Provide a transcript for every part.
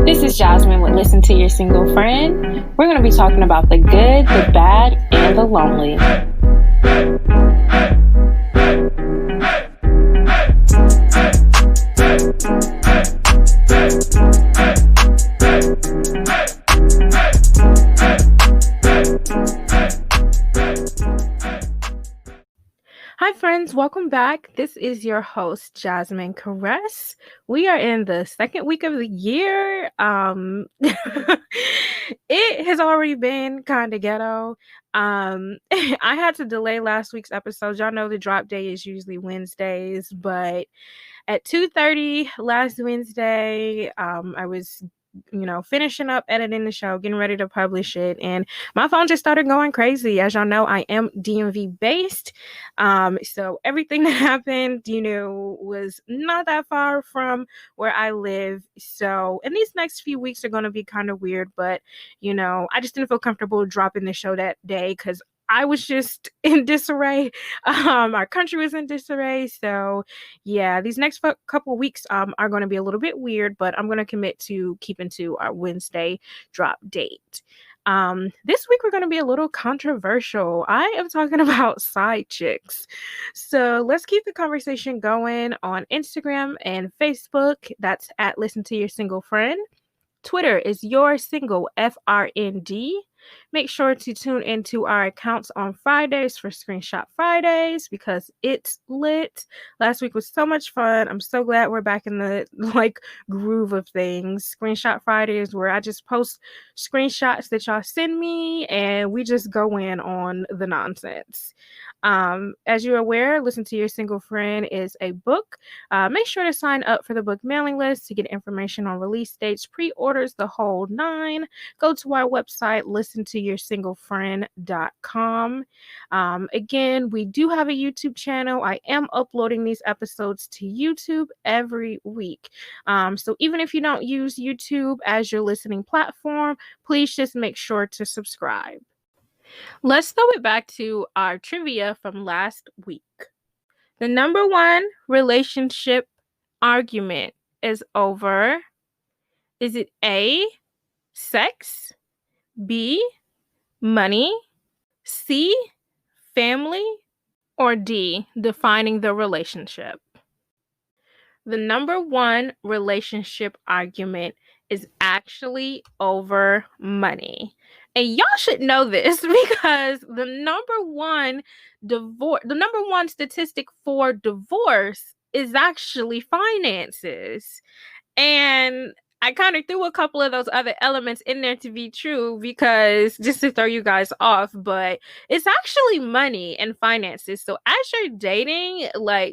This is Jazmine with Listen to Your Single Friend. We're going to be talking about the good, the bad, and the lonely. Hi friends, welcome back. This is your host, Jazmine Karess. We are in the second week of the year. It has already been kind of ghetto. I had to delay last week's episode. Y'all know the drop day is usually Wednesdays, but at 2:30 last Wednesday, I was finishing up editing the show, getting ready to publish it, and my phone just started going crazy. As y'all know, I am DMV based, so everything that happened, was not that far from where I live. So, and these next few weeks are going to be kind of weird, but I just didn't feel comfortable dropping the show that day because I was just in disarray. Our country was in disarray. So yeah, these next couple weeks are going to be a little bit weird, but I'm going to commit to keeping to our Wednesday drop date. This week we're going to be a little controversial. I am talking about side chicks. So let's keep the conversation going on Instagram and Facebook. That's at Listen to Your Single Friend. Twitter is Your Single FRND. Make sure to tune into our accounts on Fridays for Screenshot Fridays because it's lit. Last week was so much fun. I'm so glad we're back in the groove of things. Screenshot Fridays where I just post screenshots that y'all send me and we just go in on the nonsense. As you're aware, Listen to Your Single Friend is a book. Make sure to sign up for the book mailing list to get information on release dates, pre-orders, the whole nine. Go to our website, listentoyoursinglefriend.com. Again, we do have a YouTube channel. I am uploading these episodes to YouTube every week. So even if you don't use YouTube as your listening platform, please just make sure to subscribe. Let's throw it back to our trivia from last week. The number one relationship argument is over. Is it A, sex, B, money, C, family, or D, defining the relationship? The number one relationship argument is actually over money. And y'all should know this because the number one statistic for divorce is actually finances. And I kind of threw a couple of those other elements in there to be true because just to throw you guys off, but it's actually money and finances. So as you're dating,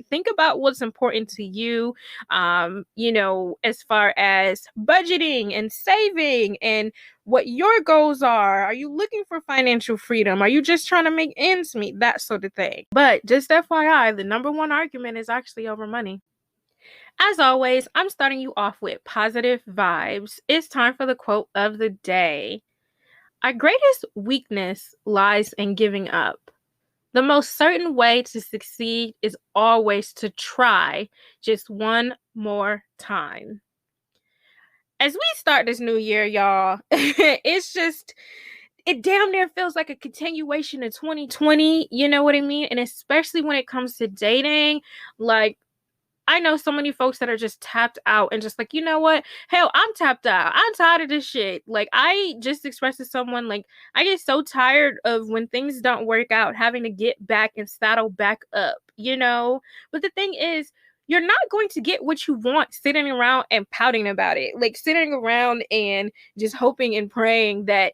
think about what's important to you, as far as budgeting and saving and what your goals are. Are you looking for financial freedom? Are you just trying to make ends meet? That sort of thing. But just FYI, the number one argument is actually over money. As always, I'm starting you off with positive vibes. It's time for the quote of the day. Our greatest weakness lies in giving up. The most certain way to succeed is always to try just one more time. As we start this new year, y'all, it damn near feels like a continuation of 2020. You know what I mean? And especially when it comes to dating, I know so many folks that are just tapped out and just you know what? Hell, I'm tapped out. I'm tired of this shit. I just expressed to someone, I get so tired of when things don't work out, having to get back and saddle back up, But the thing is, you're not going to get what you want sitting around and pouting about it. Sitting around and just hoping and praying that,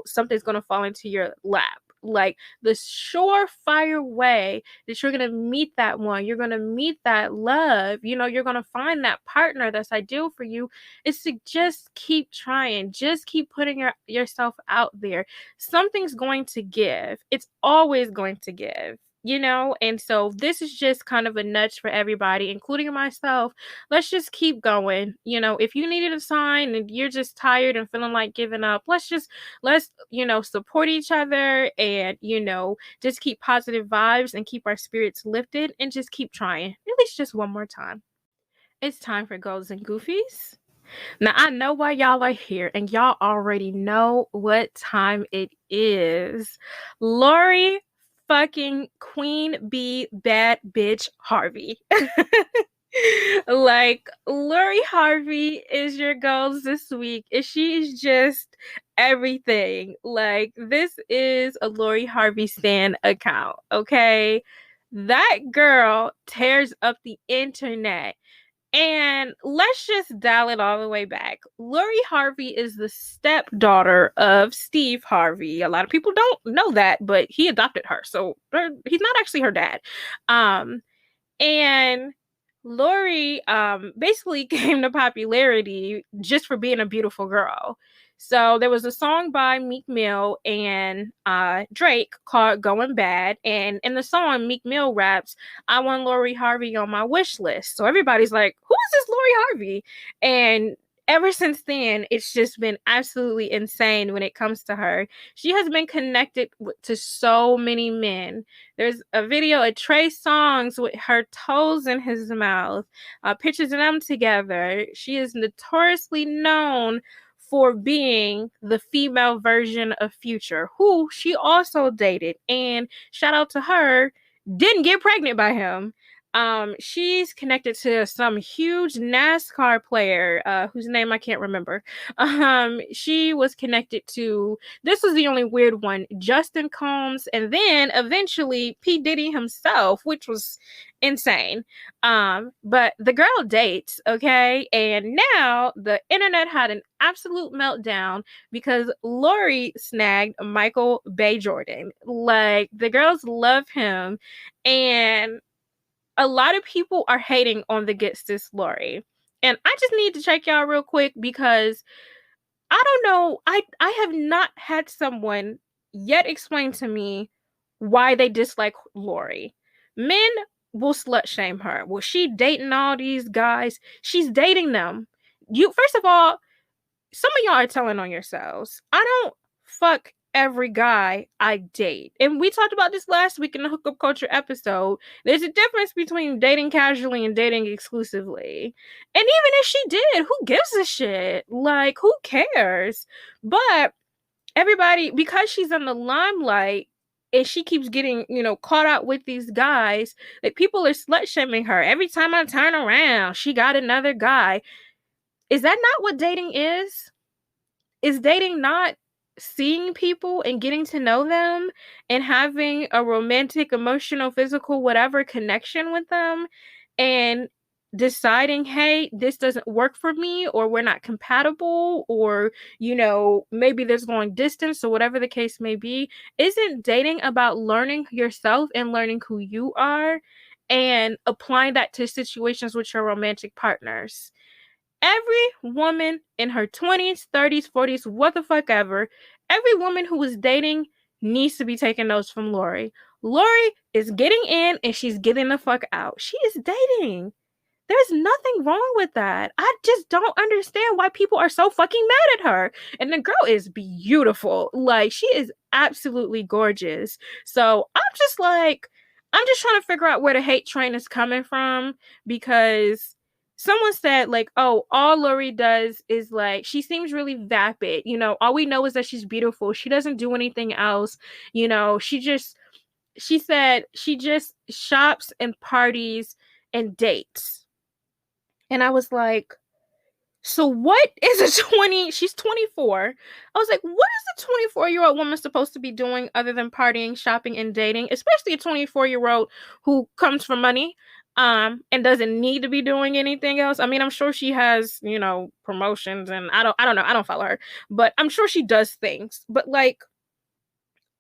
something's going to fall into your lap. The surefire way that you're going to meet that one, you're going to meet that love, you're going to find that partner that's ideal for you, is to just keep trying, just keep putting yourself out there. Something's going to give. It's always going to give. And so this is just kind of a nudge for everybody, including myself. Let's just keep going. If you needed a sign and you're just tired and feeling like giving up, let's support each other and, just keep positive vibes and keep our spirits lifted and just keep trying, at least just one more time. It's time for Goals and Goofies. Now, I know why y'all are here, and y'all already know what time it is. Lori fucking Queen Bee Bad Bitch Harvey. Like, Lori Harvey is your girls this week, and she is just everything. Like, this is a Lori Harvey stan account, okay? That girl tears up the internet. And let's just dial it all the way back. Lori Harvey is the stepdaughter of Steve Harvey. A lot of people don't know that, but he adopted her. So he's not actually her dad. Um, and Lori basically came to popularity just for being a beautiful girl. So there was a song by Meek Mill and Drake called Going Bad. And in the song, Meek Mill raps, I want Lori Harvey on my wish list. So everybody's like, who is this Lori Harvey? And ever since then, it's just been absolutely insane when it comes to her. She has been connected to so many men. There's a video of Trey Songz with her toes in his mouth, pictures of them together. She is notoriously known for being the female version of Future, who she also dated. And shout out to her, didn't get pregnant by him. She's connected to some huge NASCAR player, whose name I can't remember. She was connected to, this was the only weird one, Justin Combs, and then eventually P. Diddy himself, which was insane. But the girl dates, okay? And now the internet had an absolute meltdown because Lori snagged Michael B. Jordan. Like, the girls love him, and a lot of people are hating on the Gets This Lori. And I just need to check y'all real quick because I don't know. I have not had someone yet explain to me why they dislike Lori. Men will slut shame her. Well, she dating all these guys. She's dating them. You, first of all, some of y'all are telling on yourselves. I don't fuck every guy I date. And we talked about this last week in the hookup culture episode. There's a difference between dating casually and dating exclusively. And even if she did, who gives a shit? Like, who cares? But everybody, because she's in the limelight and she keeps getting, caught out with these guys, like, people are slut shaming her. Every time I turn around, she got another guy. Is that not what dating is? Is dating not seeing people and getting to know them and having a romantic, emotional, physical, whatever connection with them and deciding, hey, this doesn't work for me, or we're not compatible, or, maybe there's long distance, or whatever the case may be? Isn't dating about learning yourself and learning who you are and applying that to situations with your romantic partners? Every woman in her 20s, 30s, 40s, what the fuck ever, every woman who is dating needs to be taking notes from Lori. Lori is getting in and she's getting the fuck out. She is dating. There's nothing wrong with that. I just don't understand why people are so fucking mad at her. And the girl is beautiful. Like, she is absolutely gorgeous. So I'm just trying to figure out where the hate train is coming from, because someone said, like, oh, all Lori does is, like, she seems really vapid. All we know is that she's beautiful. She doesn't do anything else. She said she just shops and parties and dates. And I was like, so what is she's 24. I was like, what is a 24-year-old woman supposed to be doing other than partying, shopping, and dating? Especially a 24-year-old who comes from money, and doesn't need to be doing anything else. I mean, I'm sure she has, promotions, and I don't know. I don't follow her, but I'm sure she does things. But, like,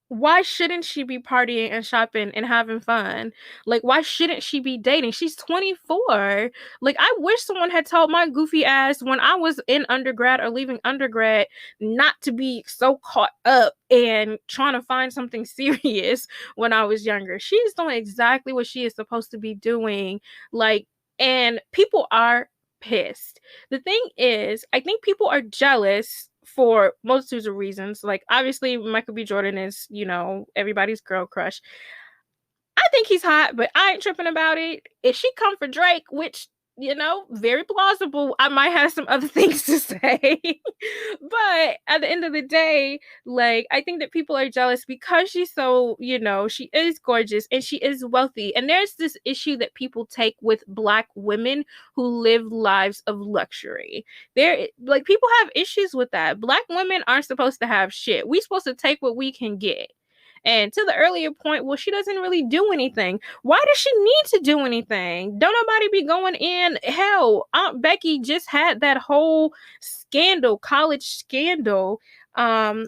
why shouldn't she be partying and shopping and having fun? Like, why shouldn't she be dating? She's 24. Like, I wish someone had told my goofy ass when I was in undergrad or leaving undergrad not to be so caught up and trying to find something serious when I was younger. She's doing exactly what she is supposed to be doing. Like, and people are pissed. The thing is, I think people are jealous for multitudes of reasons. Like, obviously, Michael B. Jordan is, everybody's girl crush. I think he's hot, but I ain't tripping about it. If she come for Drake, which very plausible. I might have some other things to say. But at the end of the day, like, I think that people are jealous because she's so, she is gorgeous and she is wealthy. And there's this issue that people take with Black women who live lives of luxury. Like, people have issues with that. Black women aren't supposed to have shit. We supposed to take what we can get. And to the earlier point, well, she doesn't really do anything. Why does she need to do anything? Don't nobody be going in. Hell, Aunt Becky just had that whole scandal, college scandal,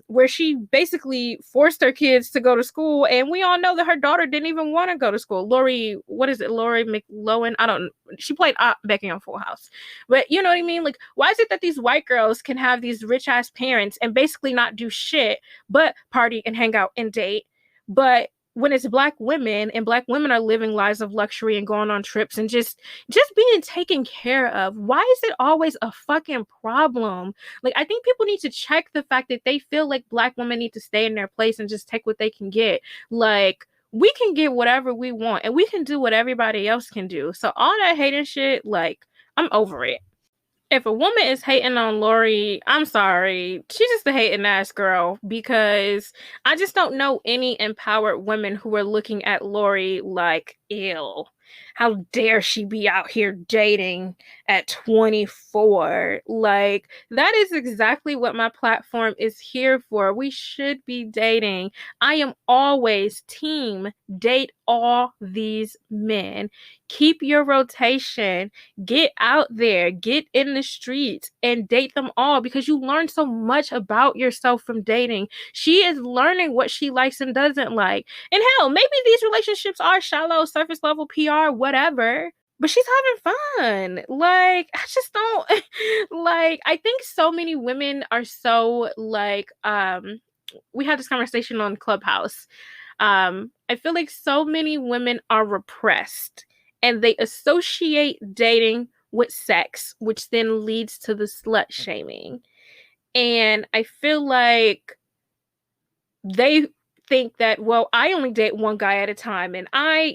where she basically forced her kids to go to school. And we all know that her daughter didn't even want to go to school. Lori, what is it? Lori McLowan? I don't know. She played Aunt Becky on Full House. But you know what I mean? Like, why is it that these white girls can have these rich ass parents and basically not do shit but party and hang out and date? But when it's Black women and Black women are living lives of luxury and going on trips and just being taken care of, why is it always a fucking problem? Like, I think people need to check the fact that they feel like Black women need to stay in their place and just take what they can get. Like, we can get whatever we want and we can do what everybody else can do. So all that hating shit, like, I'm over it. If a woman is hating on Lori, I'm sorry. She's just a hating ass girl, because I just don't know any empowered women who are looking at Lori like, ew, how dare she be out here dating at 24? Like, that is exactly what my platform is here for. We should be dating. I am always team date all these men. Keep your rotation. Get out there, get in the streets and date them all, because you learn so much about yourself from dating. She is learning what she likes and doesn't like. And hell, maybe these relationships are shallow, surface level PR, whatever, but she's having fun. Like, I just don't like, I think so many women are so like, we had this conversation on Clubhouse. I feel like so many women are repressed and they associate dating with sex, which then leads to the slut shaming. And I feel like they think that, well, I only date one guy at a time, and I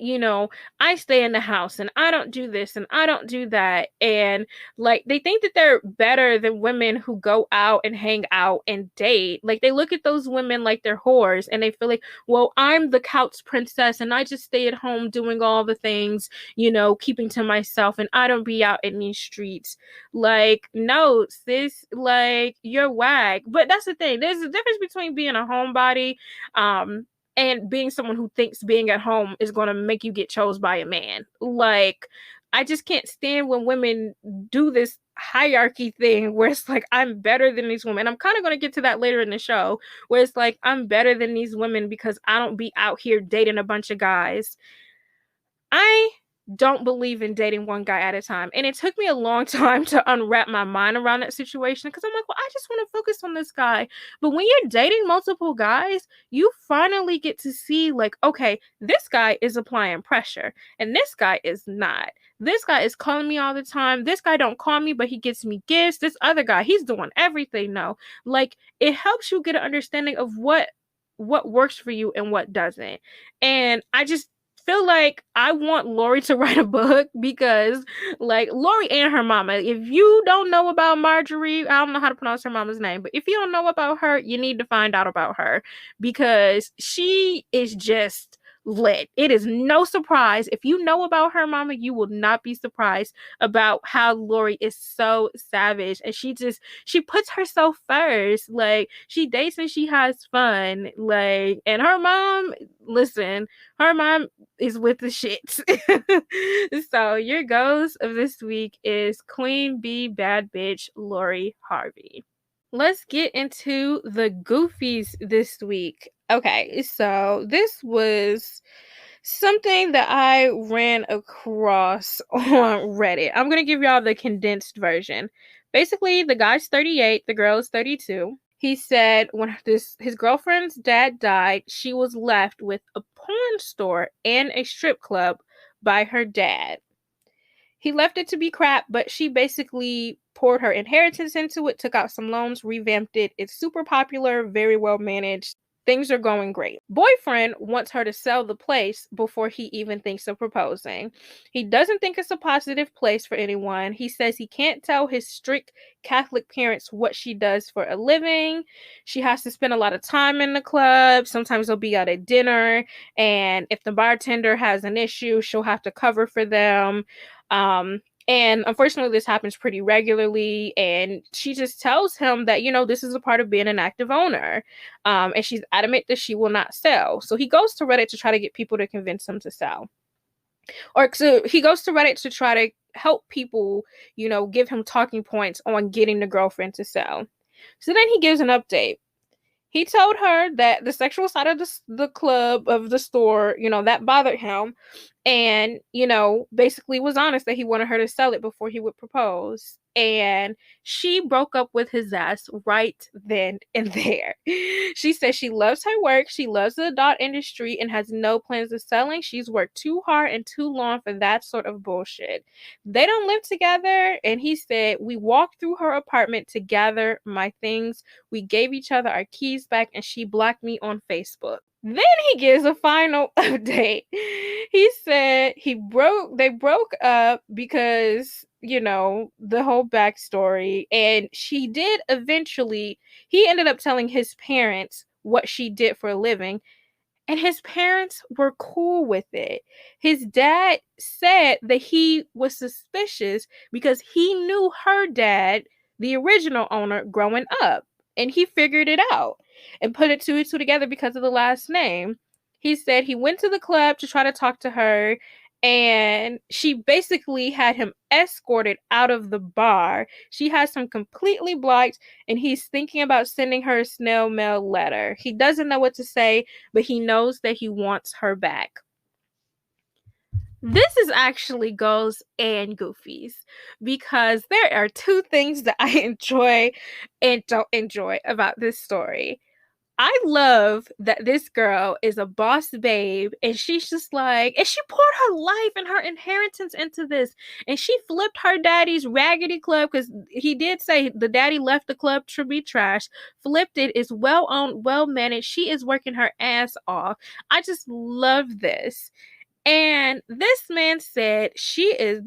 stay in the house and I don't do this and I don't do that. And like, they think that they're better than women who go out and hang out and date. Like, they look at those women like they're whores and they feel like, well, I'm the couch princess and I just stay at home doing all the things, keeping to myself, and I don't be out in these streets. Like, no, sis, like, you're whack. But that's the thing. There's a difference between being a homebody, and being someone who thinks being at home is going to make you get chose by a man. Like, I just can't stand when women do this hierarchy thing where it's like, I'm better than these women. I'm kind of going to get to that later in the show, where it's like, I'm better than these women because I don't be out here dating a bunch of guys. I don't believe in dating one guy at a time. And it took me a long time to unwrap my mind around that situation, because I'm like, well, I just want to focus on this guy. But when you're dating multiple guys, you finally get to see, like, okay, this guy is applying pressure and this guy is not. This guy is calling me all the time. This guy don't call me, but he gets me gifts. This other guy, he's doing everything now. Like, it helps you get an understanding of what works for you and what doesn't. And I just feel like I want Lori to write a book, because like, Lori and her mama, if you don't know about Marjorie, I don't know how to pronounce her mama's name, but if you don't know about her, you need to find out about her, because she is just lit. It is no surprise. If you know about her mama, you will not be surprised about how Lori is so savage, and she puts herself first. Like, she dates and she has fun. Like, and her mom, listen, her mom is with the shits. So your ghost of this week is Queen Bee Bad Bitch Lori Harvey. Let's get into the goofies this week. Okay, so this was something that I ran across on Reddit. I'm going to give y'all the condensed version. Basically, the guy's 38, the girl is 32. He said when his girlfriend's dad died, she was left with a porn store and a strip club by her dad. He left it to be crap, but she basically poured her inheritance into it, took out some loans, revamped it. It's super popular, very well managed. Things are going great. Boyfriend wants her to sell the place before he even thinks of proposing. He doesn't think it's a positive place for anyone. He says he can't tell his strict Catholic parents what she does for a living. She has to spend a lot of time in the club. Sometimes they'll be out at dinner, and if the bartender has an issue, she'll have to cover for them. And unfortunately, this happens pretty regularly. And she just tells him that, this is a part of being an active owner. And she's adamant that she will not sell. So he goes to Reddit to try to get people to convince him to sell. He goes to Reddit to try to help people, give him talking points on getting the girlfriend to sell. So then he gives an update. He told her that the sexual side of the club, of the store, that bothered him. And, basically was honest that he wanted her to sell it before he would propose. And she broke up with his ass right then and there. She says she loves her work. She loves the adult industry and has no plans of selling. She's worked too hard and too long for that sort of bullshit. They don't live together. And he said, we walked through her apartment to gather my things. We gave each other our keys back and she blocked me on Facebook. Then he gives a final update. He said they broke up because, the whole backstory. And he ended up telling his parents what she did for a living. And his parents were cool with it. His dad said that he was suspicious because he knew her dad, the original owner, growing up. And he figured it out and put it two and two together because of the last name. He said he went to the club to try to talk to her, and she basically had him escorted out of the bar. She has him completely blocked, and he's thinking about sending her a snail mail letter. He doesn't know what to say, but he knows that he wants her back. This is actually goals and goofies, because there are two things that I enjoy and don't enjoy about this story. I love that this girl is a boss babe, and she's just like, and she poured her life and her inheritance into this, and she flipped her daddy's raggedy club, because he did say the daddy left the club to be trash, flipped it, is well owned, well managed. She is working her ass off. I just love this. And this man said she is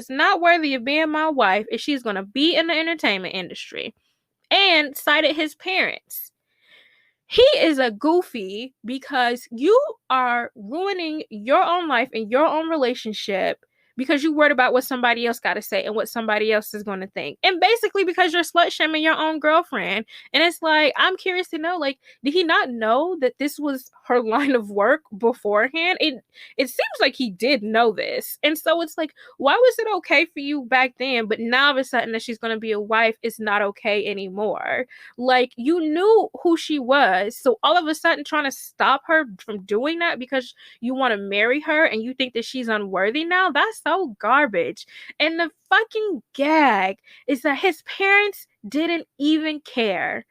not worthy of being my wife if she's going to be in the entertainment industry, and cited his parents. He is a goofy because you are ruining your own life and your own relationship because you're worried about what somebody else got to say and what somebody else is going to think. And basically because you're slut shaming your own girlfriend. And it's like, I'm curious to know, like, did he not know that this was her line of work beforehand? It seems like he did know this. And so it's like, why was it okay for you back then, but now all of a sudden that she's going to be a wife, it's not okay anymore? Like, you knew who she was. So all of a sudden trying to stop her from doing that because you want to marry her and you think that she's unworthy now, that's so garbage. And the fucking gag is that his parents didn't even care.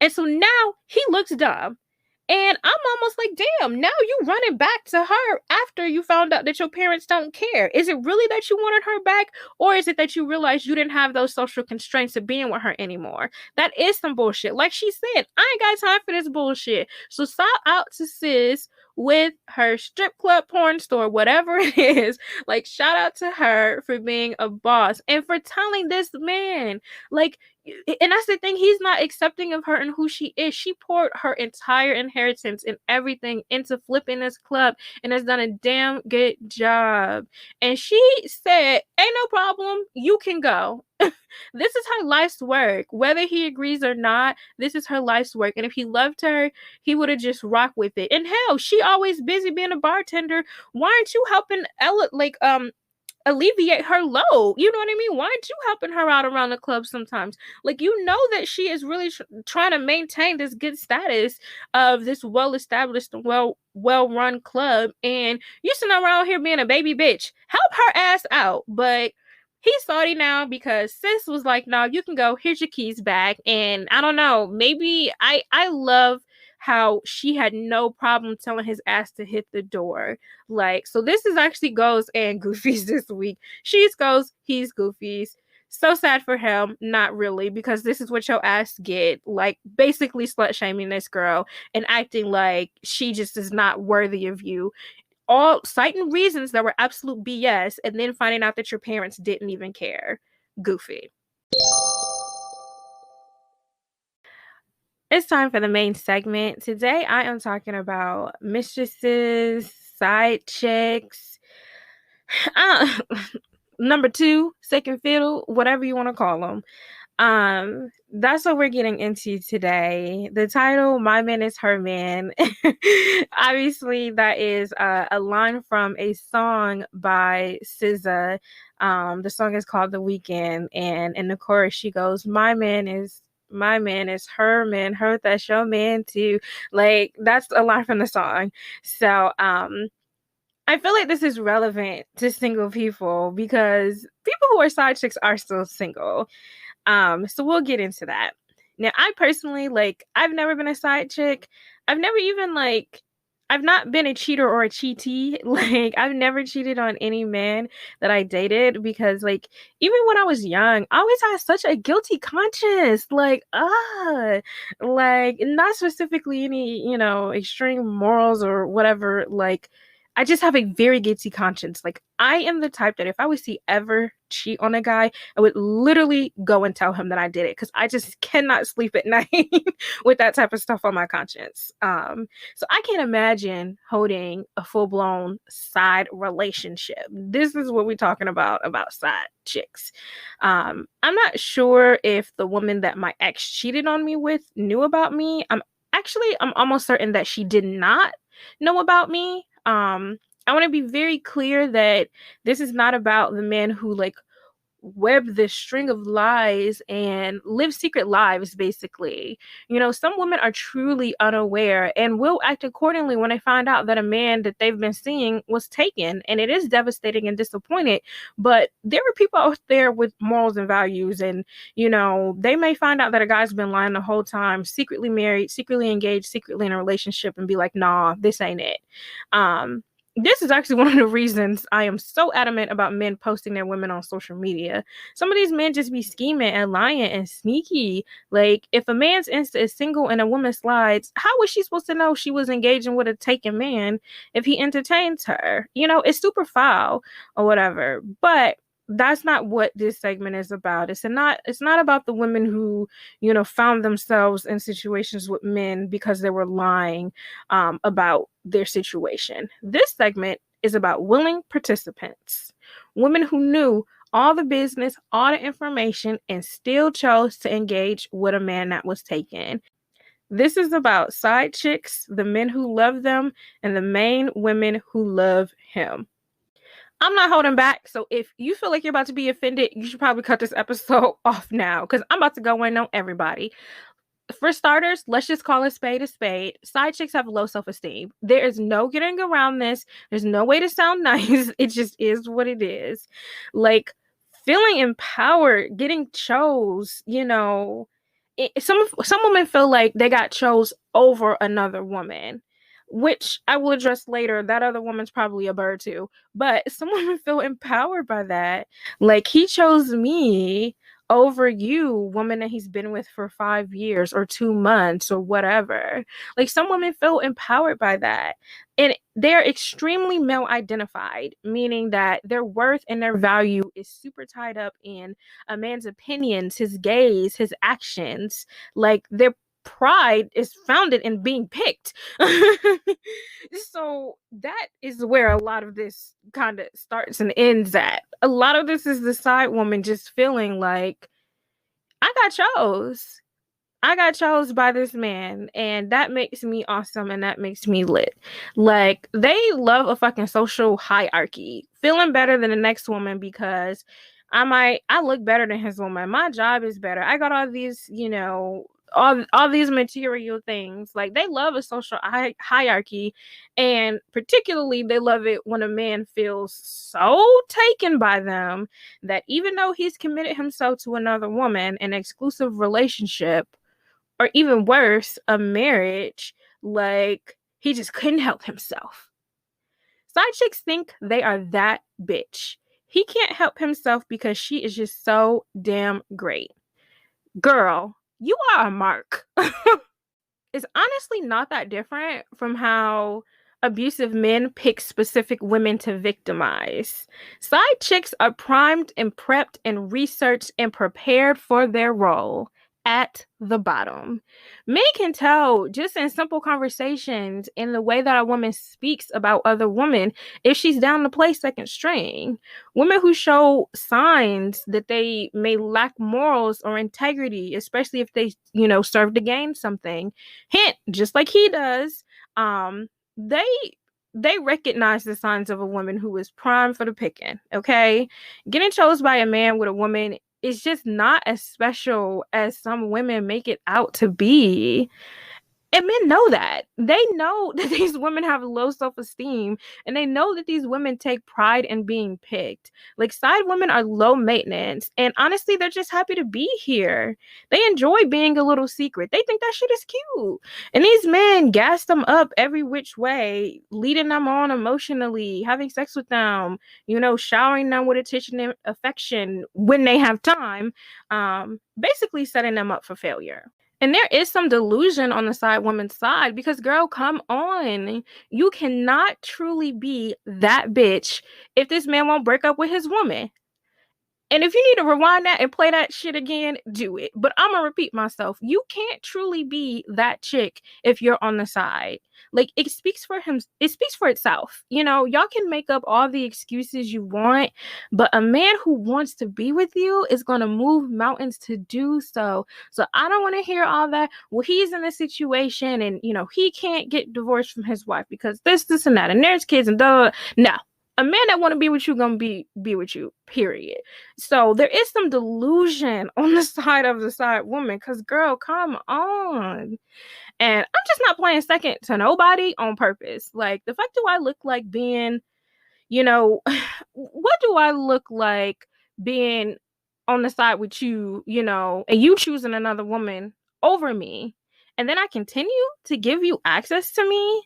And so now he looks dumb. And I'm almost like, damn, now you running back to her after you found out that your parents don't care. Is it really that you wanted her back? Or is it that you realized you didn't have those social constraints of being with her anymore? That is some bullshit. Like she said, I ain't got time for this bullshit. So shout out to sis with her strip club, porn store, whatever it is. Like, shout out to her for being a boss and for telling this man, like, and that's the thing, he's not accepting of her and who she is. She poured her entire inheritance and everything into flipping this club and has done a damn good job. And she said, ain't no problem, you can go. This is her life's work. Whether he agrees or not, this is her life's work. And if he loved her, he would have just rocked with it. And hell, she always busy being a bartender. Why aren't you helping alleviate her load? You know what I mean? Why aren't you helping her out around the club sometimes? Like, you know that she is really trying to maintain this good status of this well-established and well-run club, and you sitting around here being a baby bitch. Help her ass out. But he's salty now because sis was like, no, you can go, here's your keys back. And I don't know, maybe I love how she had no problem telling his ass to hit the door. Like, so this is actually goes and goofies this week. She's goes, he's goofies. So sad for him. Not really, because this is what your ass get. Like, basically slut shaming this girl and acting like she just is not worthy of you. All citing reasons that were absolute BS, and then finding out that your parents didn't even care. Goofy. It's time for the main segment. Today I am talking about mistresses, side chicks, uh, number two, second fiddle, whatever you want to call them. That's what we're getting into today. The title, My Man is Her Man. Obviously, that is a line from a song by SZA. The song is called The Weekend, and in the chorus she goes, my man is her man, her that's your man too. Like, that's a line from the song. So I feel like this is relevant to single people because people who are side chicks are still single. So we'll get into that. Now, I personally, like, I've never been a side chick. I've never even, like, I've not been a cheater or a cheatee. Like, I've never cheated on any man that I dated because, like, even when I was young, I always had such a guilty conscience. Like, not specifically any, extreme morals or whatever. Like, I just have a very guilty conscience. Like, I am the type that if I was to ever cheat on a guy, I would literally go and tell him that I did it because I just cannot sleep at night with that type of stuff on my conscience. So I can't imagine holding a full-blown side relationship. This is what we're talking about side chicks. I'm not sure if the woman that my ex cheated on me with knew about me. I'm almost certain that she did not know about me. I want to be very clear that this is not about the men who like web this string of lies and live secret lives, basically. Some women are truly unaware and will act accordingly when they find out that a man that they've been seeing was taken, and it is devastating and disappointing. But there are people out there with morals and values, and they may find out that a guy's been lying the whole time, secretly married, secretly engaged, secretly in a relationship, and be like, nah, this ain't it. This is actually one of the reasons I am so adamant about men posting their women on social media. Some of these men just be scheming and lying and sneaky. Like, if a man's Insta is single and a woman slides, how was she supposed to know she was engaging with a taken man if he entertains her? It's super foul or whatever. But that's not what this segment is about. It's not about the women who, found themselves in situations with men because they were lying about their situation. This segment is about willing participants, women who knew all the business, all the information, and still chose to engage with a man that was taken. This is about side chicks, the men who love them, and the main women who love him. I'm not holding back. So if you feel like you're about to be offended, you should probably cut this episode off now because I'm about to go in on everybody. For starters, let's just call a spade a spade. Side chicks have low self-esteem. There is no getting around this. There's no way to sound nice. It just is what it is. Like, feeling empowered, getting chose, some women feel like they got chose over another woman, which I will address later. That other woman's probably a bird too. But some women feel empowered by that. Like, he chose me over you, woman that he's been with for 5 years or 2 months or whatever. Like, some women feel empowered by that. And they're extremely male identified, meaning that their worth and their value is super tied up in a man's opinions, his gaze, his actions. Like, their pride is founded in being picked. So that is where a lot of this kind of starts and ends at. A lot of this is the side woman just feeling like, I got chose by this man, and that makes me awesome, and that makes me lit. Like, they love a fucking social hierarchy, feeling better than the next woman because I look better than his woman. My job is better. I got all these, all these material things. Like, they love a social hierarchy, and particularly they love it when a man feels so taken by them that even though he's committed himself to another woman, an exclusive relationship, or even worse, a marriage, like, he just couldn't help himself. Side chicks think they are that bitch. He can't help himself because she is just so damn great. Girl, you are a mark. It's honestly not that different from how abusive men pick specific women to victimize. Side chicks are primed and prepped and researched and prepared for their role at the bottom. Men can tell just in simple conversations in the way that a woman speaks about other women if she's down to play second string. Women who show signs that they may lack morals or integrity, especially if they, serve to gain something, hint, just like he does, they recognize the signs of a woman who is primed for the picking. Okay, getting chose by a man with a woman is just not as special as some women make it out to be. And men know that. They know that these women have low self-esteem, and they know that these women take pride in being picked. Like, side women are low maintenance, and honestly, they're just happy to be here. They enjoy being a little secret. They think that shit is cute. And these men gas them up every which way, leading them on emotionally, having sex with them, showering them with attention and affection when they have time, basically setting them up for failure. And there is some delusion on the side woman's side because, girl, come on. You cannot truly be that bitch if this man won't break up with his woman. And if you need to rewind that and play that shit again, do it. But I'm gonna repeat myself. You can't truly be that chick if you're on the side. Like, it speaks for him. It speaks for itself. Y'all can make up all the excuses you want, but a man who wants to be with you is gonna move mountains to do so. So I don't want to hear all that. Well, he's in a situation and he can't get divorced from his wife because this, and that, and there's kids and da. No. A man that want to be with you gonna be with you, period. So there is some delusion on the side of the side woman because, girl, come on. And I'm just not playing second to nobody on purpose. Like, the fact do I look like being, what do I look like being on the side with you, and you choosing another woman over me, and then I continue to give you access to me?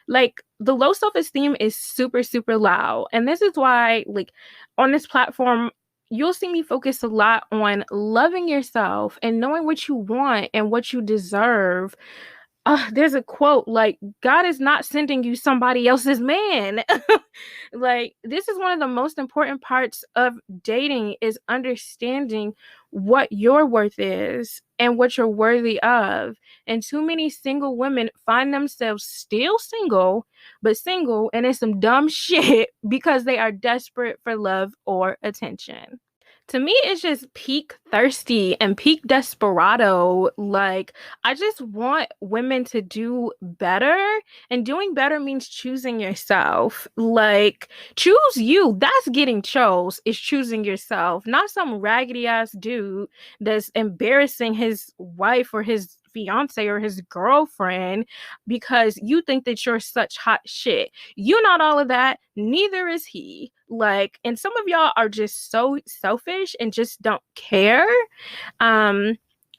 Like, the low self-esteem is super, super loud. And this is why, like, on this platform, you'll see me focus a lot on loving yourself and knowing what you want and what you deserve. There's a quote, like, God is not sending you somebody else's man. Like, this is one of the most important parts of dating, is understanding what your worth is and what you're worthy of. And too many single women find themselves still single, but single and in some dumb shit because they are desperate for love or attention. To me, it's just peak thirsty and peak desperado. Like, I just want women to do better. And doing better means choosing yourself. Like, choose you. That's getting chose, is choosing yourself. Not some raggedy ass dude that's embarrassing his wife or his fiance or his girlfriend because you think that you're such hot shit. You're not all of that. Neither is he. Like, and some of y'all are just so selfish and just don't care.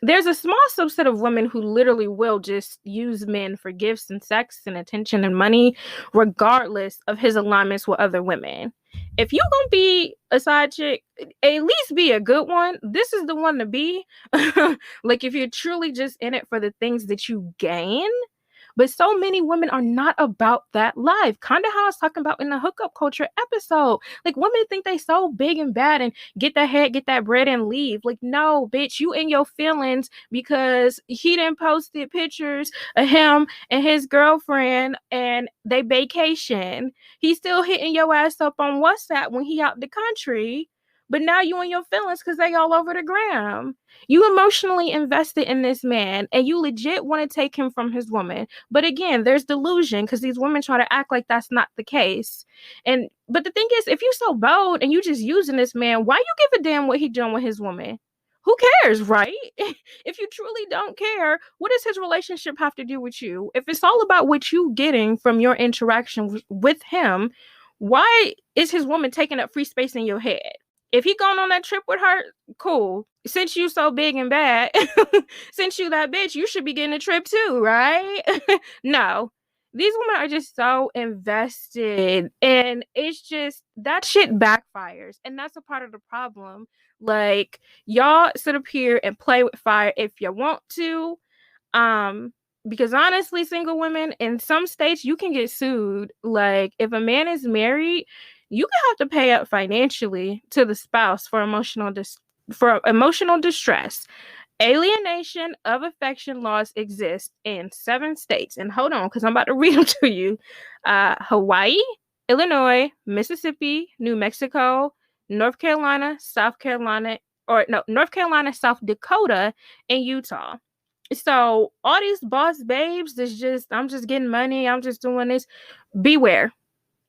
There's a small subset of women who literally will just use men for gifts and sex and attention and money, regardless of his alignments with other women. If you're gonna be a side chick, at least be a good one. This is the one to be. Like, if you're truly just in it for the things that you gain. But so many women are not about that life. Kind of how I was talking about in the hookup culture episode. Like, women think they so big and bad and get that head, get that bread and leave. Like, no, bitch, you in your feelings because he done posted pictures of him and his girlfriend and they vacation. He's still hitting your ass up on WhatsApp when he out the country. But now you in your feelings because they all over the gram. You emotionally invested in this man and you legit want to take him from his woman. But again, there's delusion because these women try to act like that's not the case. But the thing is, if you so bold and you just using this man, why you give a damn what he doing with his woman? Who cares, right? If you truly don't care, what does his relationship have to do with you? If it's all about what you getting from your interaction with him, why is his woman taking up free space in your head? If he going on that trip with her, cool. Since you so big and bad, since you that bitch, you should be getting a trip too, right? No. These women are just so invested, and it's just that shit backfires, and that's a part of the problem. Like, y'all sit up here and play with fire if you want to, um because honestly, single women in some states, you can get sued. Like, if a man is married, you can have to pay up financially to the spouse for emotional distress. Alienation of affection laws exist in 7 states. And hold on, because I'm about to read them to you. Hawaii, Illinois, Mississippi, New Mexico, North Carolina, South Carolina, or no, North Carolina, South Dakota, and Utah. So all these boss babes that's just, I'm just getting money, I'm just doing this. Beware,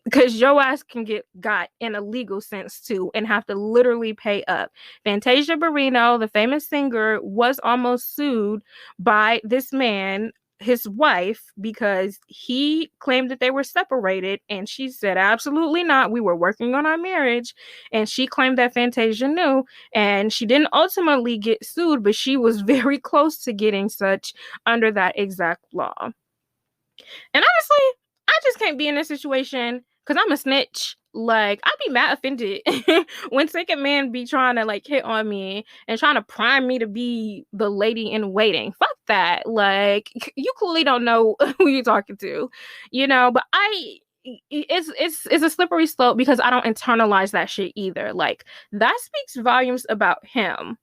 because your ass can get got in a legal sense too and have to literally pay up. Fantasia Barrino, the famous singer, was almost sued by this man, his wife, because he claimed that they were separated, and she said absolutely not, we were working on our marriage. And she claimed that Fantasia knew, and she didn't ultimately get sued, but she was very close to getting such under that exact law. And honestly, I just can't be in this situation because I'm a snitch. Like, I'd be mad offended when second man be trying to like hit on me and trying to prime me to be the lady in waiting. Fuck that. Like, you clearly don't know who you're talking to, but it's a slippery slope because I don't internalize that shit either. Like, that speaks volumes about him,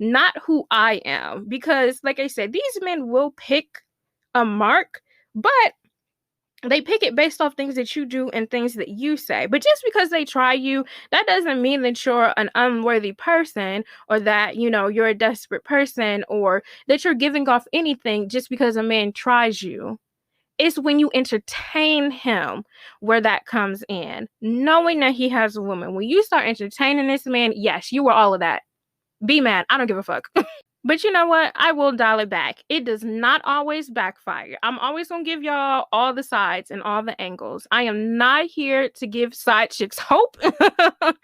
not who I am. Because like I said, these men will pick a mark, but they pick it based off things that you do and things that you say. But just because they try you, that doesn't mean that you're an unworthy person, or that, you're a desperate person, or that you're giving off anything just because a man tries you. It's when you entertain him where that comes in. Knowing that he has a woman. When you start entertaining this man, yes, you were all of that. Be mad. I don't give a fuck. But you know what? I will dial it back. It does not always backfire. I'm always going to give y'all all the sides and all the angles. I am not here to give side chicks hope. But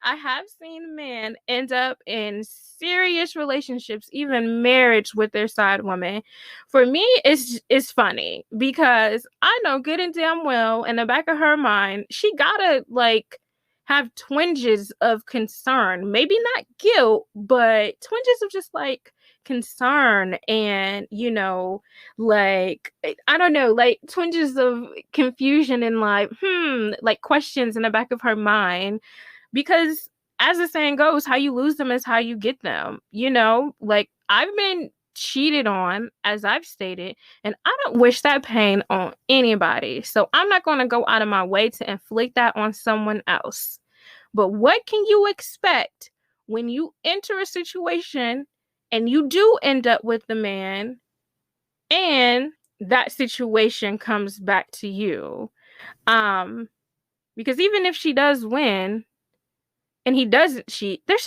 I have seen men end up in serious relationships, even marriage, with their side woman. For me, it's funny because I know good and damn well in the back of her mind, she gotta have twinges of concern, maybe not guilt, but twinges of just like concern and I don't know, like twinges of confusion and like questions in the back of her mind. Because as the saying goes, how you lose them is how you get them. Like, I've been cheated on, as I've stated, and I don't wish that pain on anybody. So I'm not going to go out of my way to inflict that on someone else. But what can you expect when you enter a situation and you do end up with the man and that situation comes back to you? Because even if she does win and he doesn't cheat, there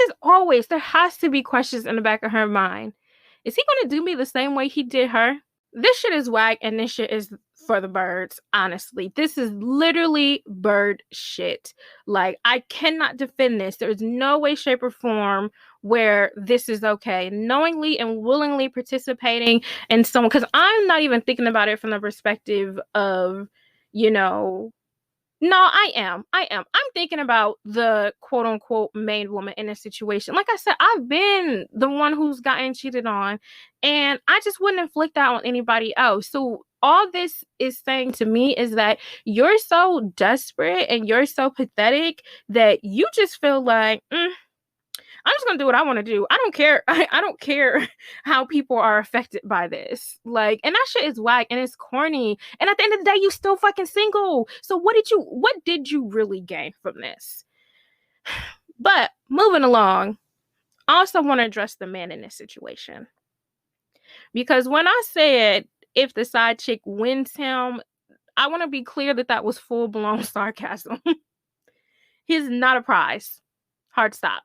has to be questions in the back of her mind. Is he going to do me the same way he did her? This shit is whack, and this shit is for the birds, honestly. This is literally bird shit. Like, I cannot defend this. There's no way, shape, or form where this is okay. Knowingly and willingly participating in someone, because I'm not even thinking about it from the perspective of, no, I am. I'm thinking about the quote unquote main woman in a situation. Like I said, I've been the one who's gotten cheated on, and I just wouldn't inflict that on anybody else. So all this is saying to me is that you're so desperate and you're so pathetic that you just feel like, I'm just gonna do what I want to do. I don't care. I don't care how people are affected by this. Like, and that shit is whack and it's corny. And at the end of the day, you still fucking single. So what did you really gain from this? But moving along, I also want to address the man in this situation. Because when I said if the side chick wins him, I want to be clear that was full-blown sarcasm. He's not a prize. Hard stop.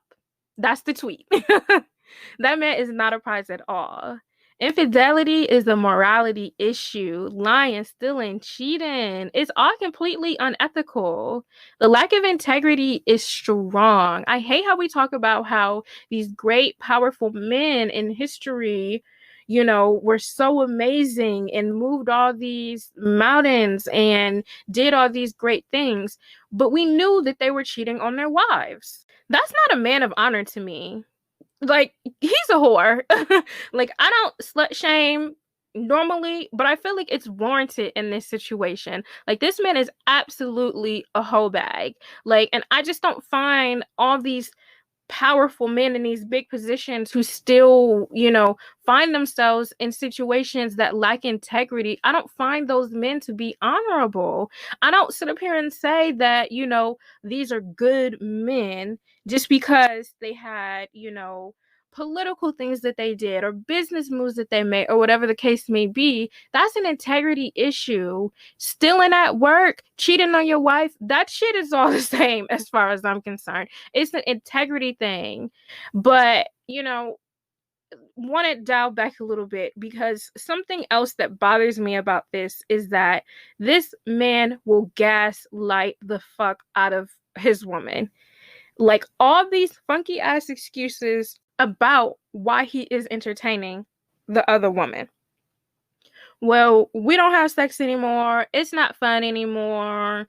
That's the tweet. That man is not a prize at all. Infidelity is a morality issue. Lying, stealing, cheating. It's all completely unethical. The lack of integrity is strong. I hate how we talk about how these great, powerful men in history, were so amazing and moved all these mountains and did all these great things, but we knew that they were cheating on their wives. That's not a man of honor to me. Like, he's a whore. Like, I don't slut shame normally, but I feel like it's warranted in this situation. Like, this man is absolutely a hoe bag. Like, and I just don't find all these powerful men in these big positions who still, find themselves in situations that lack integrity. I don't find those men to be honorable. I don't sit up here and say that, these are good men just because they had, political things that they did or business moves that they made or whatever the case may be. That's an integrity issue. Stealing at work, cheating on your wife, that shit is all the same as far as I'm concerned. It's an integrity thing. But, want to dial back a little bit, because something else that bothers me about this is that this man will gaslight the fuck out of his woman. Like, all these funky ass excuses about why he is entertaining the other woman. Well, we don't have sex anymore. It's not fun anymore.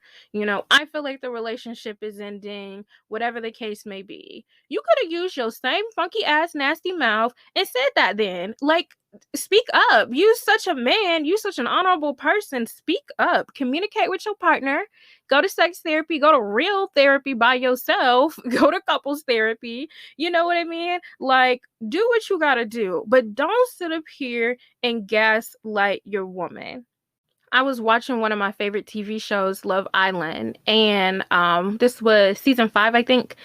I feel like the relationship is ending, whatever the case may be. You could have used your same funky ass nasty mouth and said that then. Like, speak up. You such a man. You such an honorable person. Speak up. Communicate with your partner. Go to sex therapy. Go to real therapy by yourself. Go to couples therapy. You know what I mean? Like, do what you gotta do. But don't sit up here and gaslight your woman. I was watching one of my favorite TV shows, Love Island, and this was season 5, I think.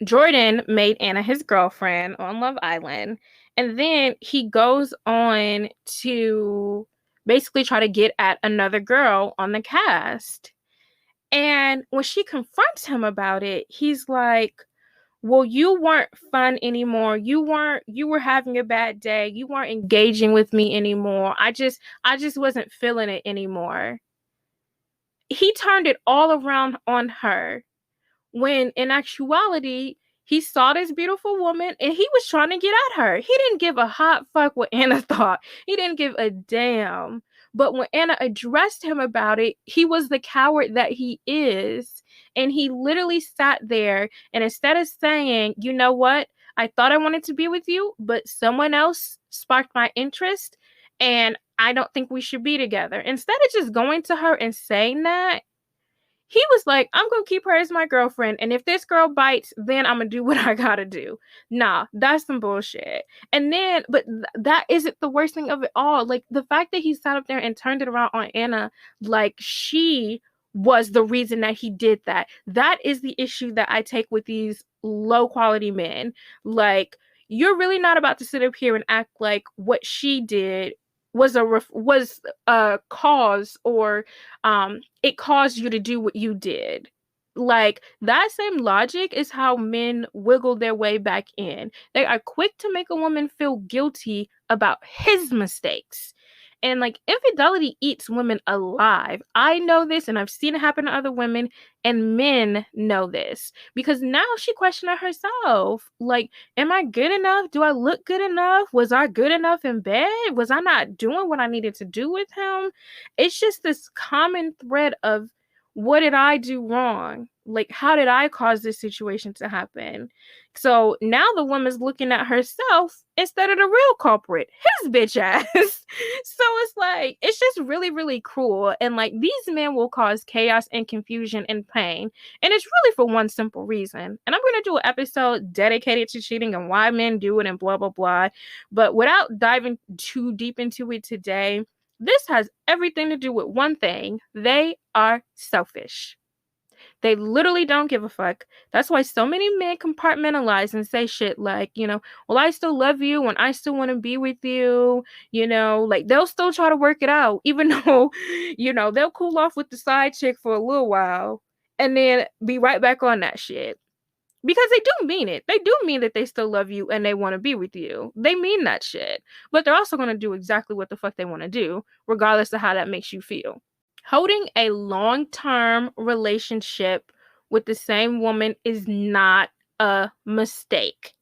Jordan made Anna his girlfriend on Love Island, and then he goes on to basically try to get at another girl on the cast. And when she confronts him about it, he's like, well, you weren't fun anymore. You were having a bad day. You weren't engaging with me anymore. I just wasn't feeling it anymore. He turned it all around on her, when in actuality, he saw this beautiful woman and he was trying to get at her. He didn't give a hot fuck what Anna thought. He didn't give a damn. But when Anna addressed him about it, he was the coward that he is. And he literally sat there, and instead of saying, you know what, I thought I wanted to be with you, but someone else sparked my interest and I don't think we should be together. Instead of just going to her and saying that, he was like, I'm going to keep her as my girlfriend. And if this girl bites, then I'm going to do what I got to do. Nah, that's some bullshit. And then, but that isn't the worst thing of it all. Like, the fact that he sat up there and turned it around on Anna, like she was the reason that he did that. That is the issue that I take with these low quality men. Like, you're really not about to sit up here and act like what she did was a cause, or it caused you to do what you did. Like, that same logic is how men wiggle their way back in. They are quick to make a woman feel guilty about his mistakes. And like, infidelity eats women alive. I know this, and I've seen it happen to other women, and men know this, because now she questioning herself. Like, am I good enough? Do I look good enough? Was I good enough in bed? Was I not doing what I needed to do with him? It's just this common thread of, what did I do wrong? Like, how did I cause this situation to happen? So now the woman's looking at herself instead of the real culprit, his bitch ass. So it's like, it's just really, really cruel. And like, these men will cause chaos and confusion and pain. And it's really for one simple reason. And I'm going to do an episode dedicated to cheating and why men do it and blah, blah, blah. But without diving too deep into it today, this has everything to do with one thing. They are selfish. They literally don't give a fuck. That's why so many men compartmentalize and say shit like, well, I still love you and I still want to be with you. Like, they'll still try to work it out, even though, they'll cool off with the side chick for a little while and then be right back on that shit. Because they do mean it. They do mean that they still love you and they want to be with you. They mean that shit. But they're also going to do exactly what the fuck they want to do, regardless of how that makes you feel. Holding a long-term relationship with the same woman is not a mistake.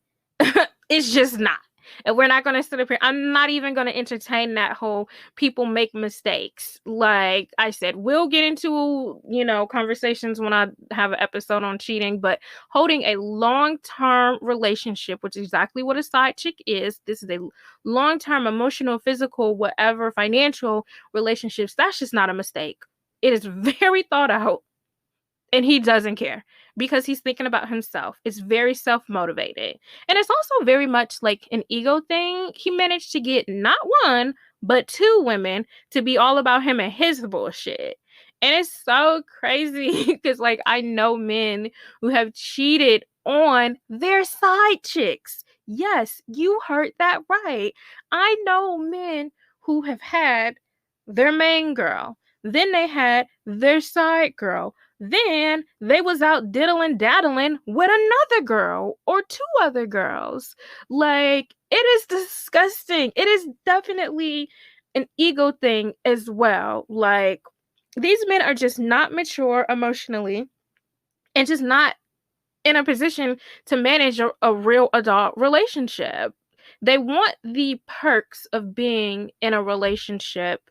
It's just not. And we're not going to sit up here. I'm not even going to entertain that whole people make mistakes. Like I said, we'll get into, conversations when I have an episode on cheating, but holding a long-term relationship, which is exactly what a side chick is. This is a long-term emotional, physical, whatever, financial relationships. That's just not a mistake. It is very thought out. And he doesn't care because he's thinking about himself. It's very self-motivated. And it's also very much like an ego thing. He managed to get not one, but two women to be all about him and his bullshit. And it's so crazy because, like, I know men who have cheated on their side chicks. Yes, you heard that right. I know men who have had their main girl. Then they had their side girl. Then they was out diddling daddling with another girl or two other girls. Like, it is disgusting. It is definitely an ego thing as well. Like, these men are just not mature emotionally and just not in a position to manage a real adult relationship. They want the perks of being in a relationship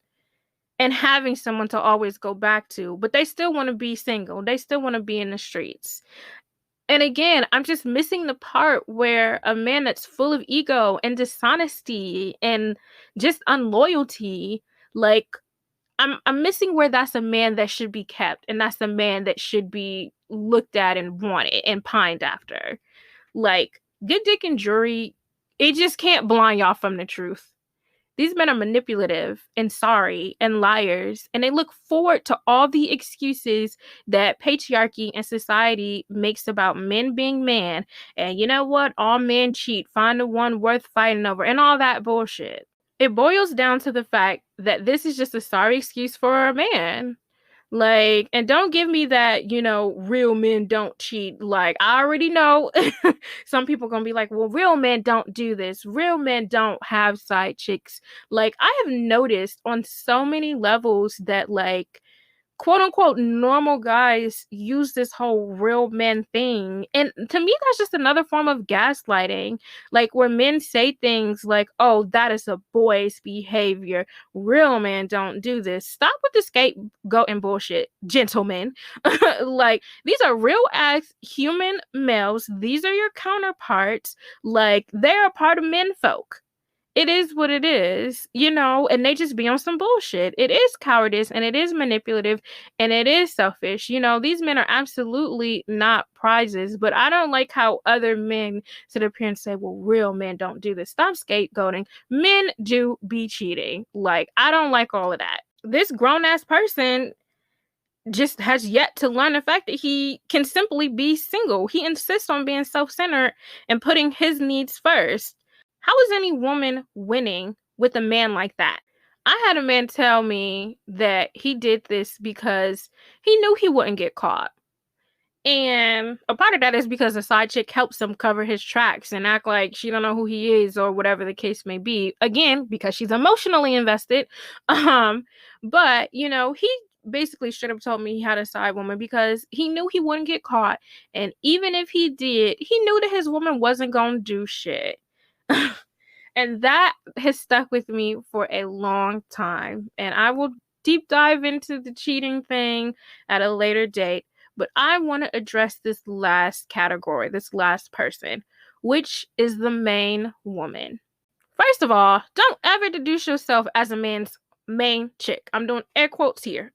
and having someone to always go back to, but they still want to be single. They still want to be in the streets. And again, I'm just missing the part where a man that's full of ego and dishonesty and just unloyalty, like, I'm missing where that's a man that should be kept, and that's a man that should be looked at and wanted and pined after. Like, good dick and jury, it just can't blind y'all from the truth. These men are manipulative and sorry and liars, and they look forward to all the excuses that patriarchy and society makes about men being man. And you know what? All men cheat. Find the one worth fighting over and all that bullshit. It boils down to the fact that this is just a sorry excuse for a man. Like, and don't give me that, real men don't cheat. Like, I already know some people gonna be like, well, real men don't do this. Real men don't have side chicks. Like, I have noticed on so many levels that, like, quote unquote normal guys use this whole real men thing. And to me, that's just another form of gaslighting. Like, where men say things like, oh, that is a boy's behavior. Real men don't do this. Stop with the scapegoating bullshit, gentlemen. Like, these are real ass human males. These are your counterparts. Like, they're a part of men folk. It is what it is, and they just be on some bullshit. It is cowardice and it is manipulative and it is selfish. These men are absolutely not prizes, but I don't like how other men sit up here and say, well, real men don't do this. Stop scapegoating. Men do be cheating. Like, I don't like all of that. This grown ass person just has yet to learn the fact that he can simply be single. He insists on being self-centered and putting his needs first. How is any woman winning with a man like that? I had a man tell me that he did this because he knew he wouldn't get caught. And a part of that is because the side chick helps him cover his tracks and act like she don't know who he is or whatever the case may be. Again, because she's emotionally invested. But, he basically straight up told me he had a side woman because he knew he wouldn't get caught. And even if he did, he knew that his woman wasn't going to do shit. And that has stuck with me for a long time. And I will deep dive into the cheating thing at a later date. But I want to address this last category, this last person, which is the main woman. First of all, don't ever deduce yourself as a man's main chick. I'm doing air quotes here.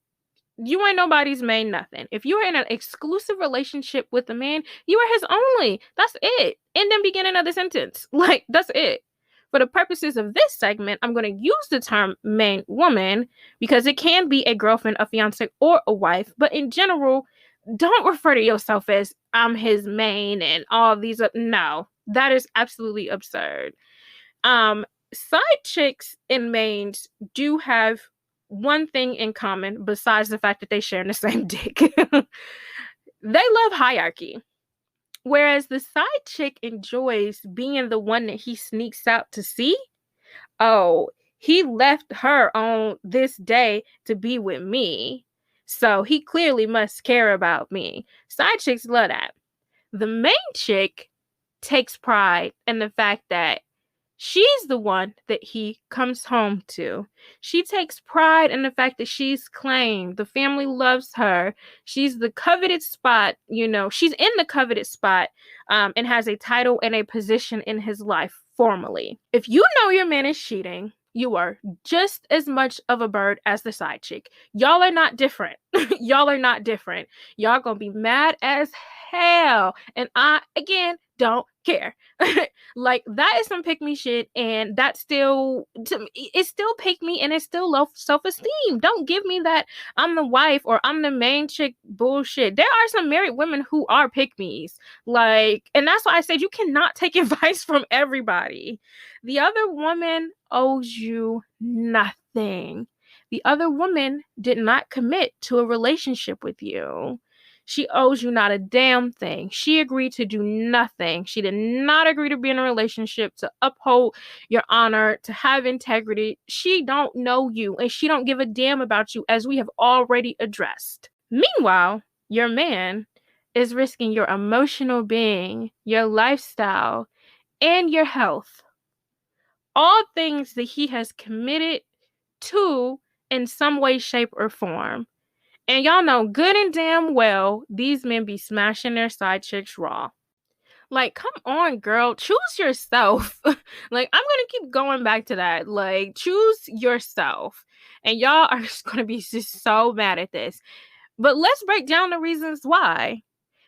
You ain't nobody's main nothing. If you're in an exclusive relationship with a man, you are his only. That's it. End and beginning of the sentence. Like, that's it. For the purposes of this segment, I'm going to use the term main woman because it can be a girlfriend, a fiance, or a wife. But in general, don't refer to yourself as I'm his main and all these. No, that is absolutely absurd. Side chicks and mains do have one thing in common besides the fact that they share the same dick. They love hierarchy. Whereas the side chick enjoys being the one that he sneaks out to see. Oh, he left her on this day to be with me. So he clearly must care about me. Side chicks love that. The main chick takes pride in the fact that She's the one that he comes home to. She takes pride in the fact that she's claimed. The family loves her. She's the coveted spot, she's in the coveted spot, and has a title and a position in his life formally. If you know your man is cheating, you are just as much of a bird as the side chick. Y'all are not different. Y'all are not different. Y'all gonna be mad as hell. And I, again, don't care. Like, that is some pick me shit, and that still, it still pick me, and it's still low self-esteem. Don't give me that I'm the wife or I'm the main chick bullshit. There are some married women who are pick me's, like, and that's why I said you cannot take advice from everybody. The other woman owes you nothing. The other woman did not commit to a relationship with you. She owes you not a damn thing. She agreed to do nothing. She did not agree to be in a relationship, to uphold your honor, to have integrity. She don't know you, and she don't give a damn about you, as we have already addressed. Meanwhile, your man is risking your emotional being, your lifestyle, and your health. All things that he has committed to in some way, shape, or form. And y'all know good and damn well these men be smashing their side chicks raw. Like, come on, girl. Choose yourself. Like, I'm going to keep going back to that. Like, choose yourself. And y'all are just going to be just so mad at this. But let's break down the reasons why.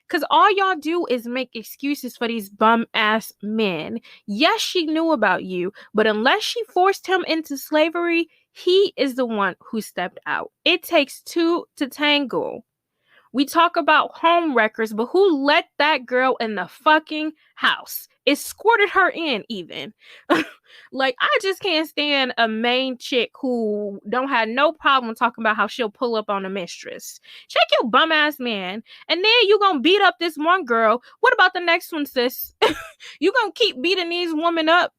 Because all y'all do is make excuses for these bum-ass men. Yes, she knew about you, but unless she forced him into slavery, he is the one who stepped out. It takes two to tango. We talk about home wreckers, but who let that girl in the fucking house? Escorted her in, even. Like, I just can't stand a main chick who don't have no problem talking about how she'll pull up on a mistress. Check your bum ass man, and then you gonna beat up this one girl. What about the next one, sis? You gonna keep beating these women up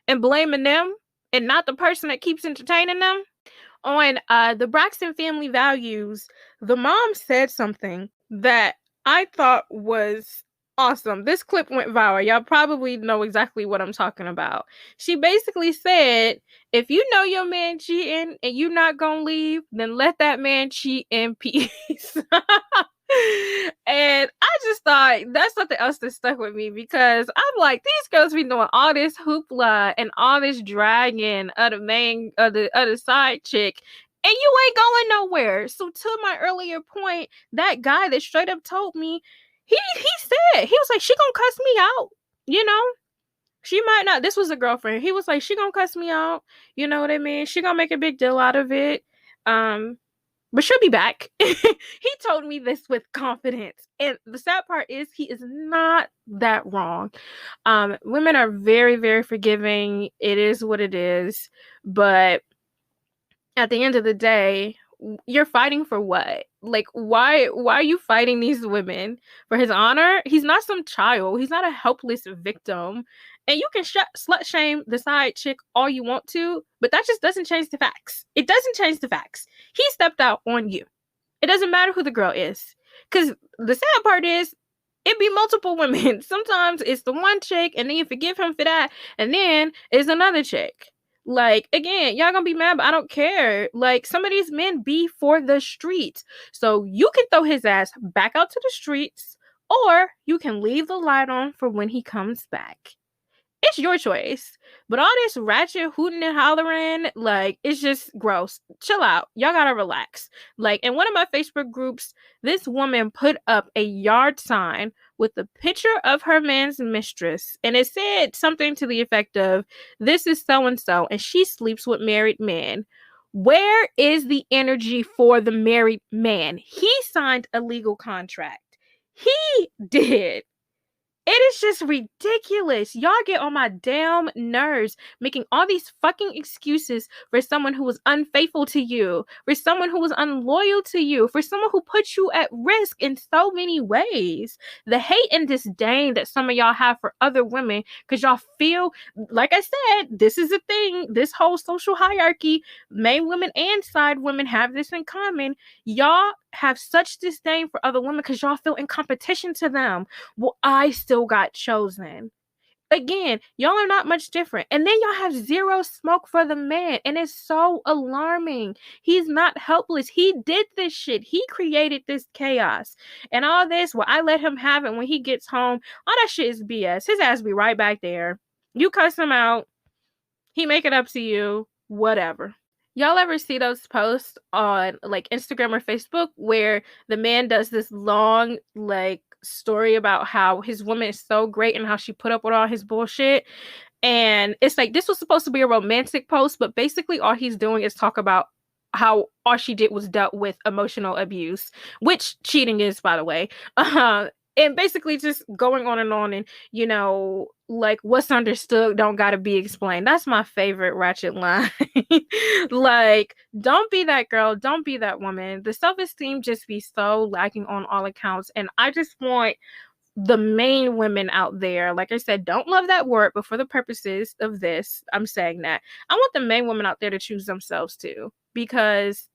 and blaming them, and not the person that keeps entertaining them? On the Braxton Family Values, the mom said something that I thought was awesome. This clip went viral. Y'all probably know exactly what I'm talking about. She basically said, if you know your man cheating and you not gonna leave, then let that man cheat in peace. And I just thought that's something else that stuck with me, because I'm like, these girls be doing all this hoopla and all this dragging of the side chick, and you ain't going nowhere. So to my earlier point, that guy that straight up told me, he said, he was like, she gonna cuss me out, she might not. This was a girlfriend. He was like, she gonna cuss me out, you know what I mean? She gonna make a big deal out of it. But she'll be back. He told me this with confidence. And the sad part is, he is not that wrong. Women are very, very forgiving. It is what it is. But at the end of the day, you're fighting for what? Like, why are you fighting these women? For his honor? He's not some child. He's not a helpless victim. And you can slut shame the side chick all you want to, but that just doesn't change the facts. It doesn't change the facts. He stepped out on you. It doesn't matter who the girl is. Because the sad part is, it be multiple women. Sometimes it's the one chick, and then you forgive him for that, and then it's another chick. Like, again, y'all gonna be mad, but I don't care. Like, some of these men be for the streets. So you can throw his ass back out to the streets, or you can leave the light on for when he comes back. It's your choice. But all this ratchet hooting and hollering, like, it's just gross. Chill out. Y'all gotta relax. Like, in one of my Facebook groups, this woman put up a yard sign with a picture of her man's mistress, and it said something to the effect of, this is so-and-so, and she sleeps with married men. Where is the energy for the married man? He signed a legal contract. He did. It is just ridiculous. Y'all get on my damn nerves, making all these fucking excuses for someone who was unfaithful to you, for someone who was unloyal to you, for someone who put you at risk in so many ways. The hate and disdain that some of y'all have for other women, because y'all feel, like I said, this is a thing, this whole social hierarchy, main women and side women have this in common. Y'all have such disdain for other women because y'all feel in competition to them. Well, I still got chosen. Again, y'all are not much different. And then y'all have zero smoke for the man. And it's so alarming. He's not helpless. He did this shit. He created this chaos. And all this, well, I let him have it when he gets home. All that shit is BS. His ass be right back there. You cuss him out. He make it up to you. Whatever. Y'all ever see those posts on like Instagram or Facebook where the man does this long like story about how his woman is so great and how she put up with all his bullshit? And it's like this was supposed to be a romantic post, but basically all he's doing is talk about how all she did was dealt with emotional abuse, which cheating is, by the way. And basically just going on and, you know, like what's understood don't gotta be explained. That's my favorite ratchet line. Like, don't be that girl, don't be that woman. The self-esteem just be so lacking on all accounts. And I just want the main women out there, like I said, don't love that word, but for the purposes of this, I'm saying that I want the main women out there to choose themselves too, because